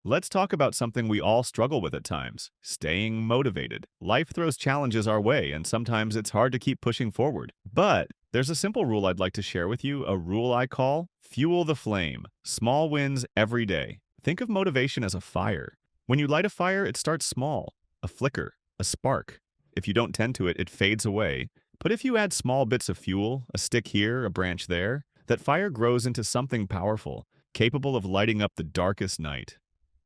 Let's talk about something we all struggle with at times: staying motivated. Life throws challenges our way, and sometimes it's hard to keep pushing forward. But there's a simple rule I'd like to share with you, a rule I call fuel the flame. Small wins every day. Think of motivation as a fire. When you light a fire, it starts small, a flicker, a spark. If you don't tend to it, it fades away. But if you add small bits of fuel, a stick here, a branch there, that fire grows into something powerful, capable of lighting up the darkest night.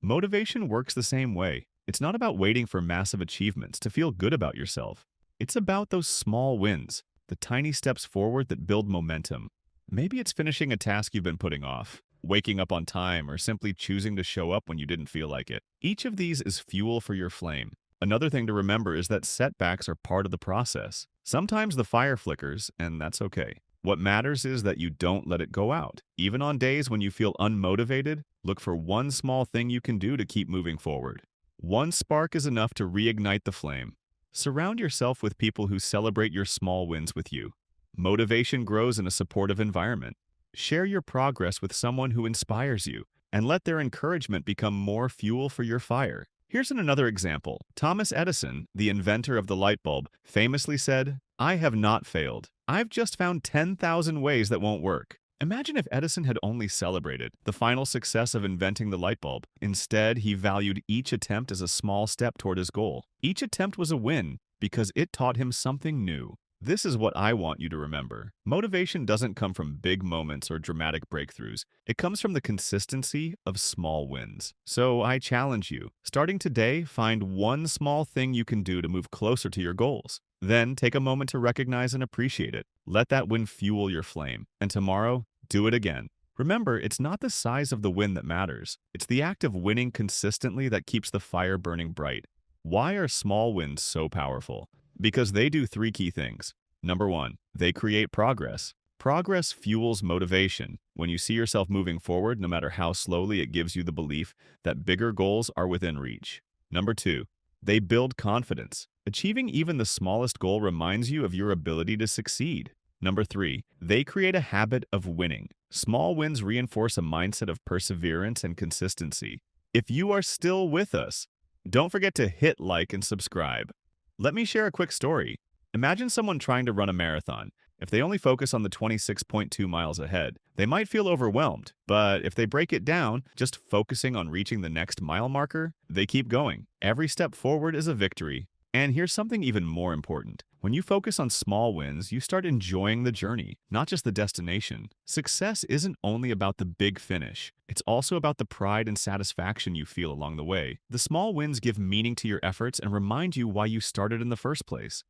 Motivation works the same way. It's not about waiting for massive achievements to feel good about yourself. It's about those small wins, the tiny steps forward that build momentum. Maybe it's finishing a task you've been putting off, waking up on time, or simply choosing to show up when you didn't feel like it. Each of these is fuel for your flame. Another thing to remember is that setbacks are part of the process. Sometimes the fire flickers, and that's okay. What matters is that you don't let it go out. Even on days when you feel unmotivated, look for one small thing you can do to keep moving forward. One spark is enough to reignite the flame. Surround yourself with people who celebrate your small wins with you. Motivation grows in a supportive environment. Share your progress with someone who inspires you, and let their encouragement become more fuel for your fire. Here's another example. Thomas Edison, the inventor of the light bulb, famously said, "I have not failed. I've just found 10,000 ways that won't work." Imagine if Edison had only celebrated the final success of inventing the light bulb. Instead, he valued each attempt as a small step toward his goal. Each attempt was a win because it taught him something new. This is what I want you to remember. Motivation doesn't come from big moments or dramatic breakthroughs. It comes from the consistency of small wins. So I challenge you, starting today, find one small thing you can do to move closer to your goals. Then take a moment to recognize and appreciate it. Let that win fuel your flame. And tomorrow, do it again. Remember, it's not the size of the win that matters. It's the act of winning consistently that keeps the fire burning bright. Why are small wins so powerful? Because they do three key things. Number one, they create progress. Progress fuels motivation. When you see yourself moving forward, no matter how slowly, it gives you the belief that bigger goals are within reach. Number two, they build confidence. Achieving even the smallest goal reminds you of your ability to succeed. Number three, they create a habit of winning. Small wins reinforce a mindset of perseverance and consistency. If you are still with us, don't forget to hit like and subscribe. Let me share a quick story. Imagine someone trying to run a marathon. If they only focus on the 26.2 miles ahead, they might feel overwhelmed. But if they break it down, just focusing on reaching the next mile marker, they keep going. Every step forward is a victory. And here's something even more important. When you focus on small wins, you start enjoying the journey, not just the destination. Success isn't only about the big finish. It's also about the pride and satisfaction you feel along the way. The small wins give meaning to your efforts and remind you why you started in the first place.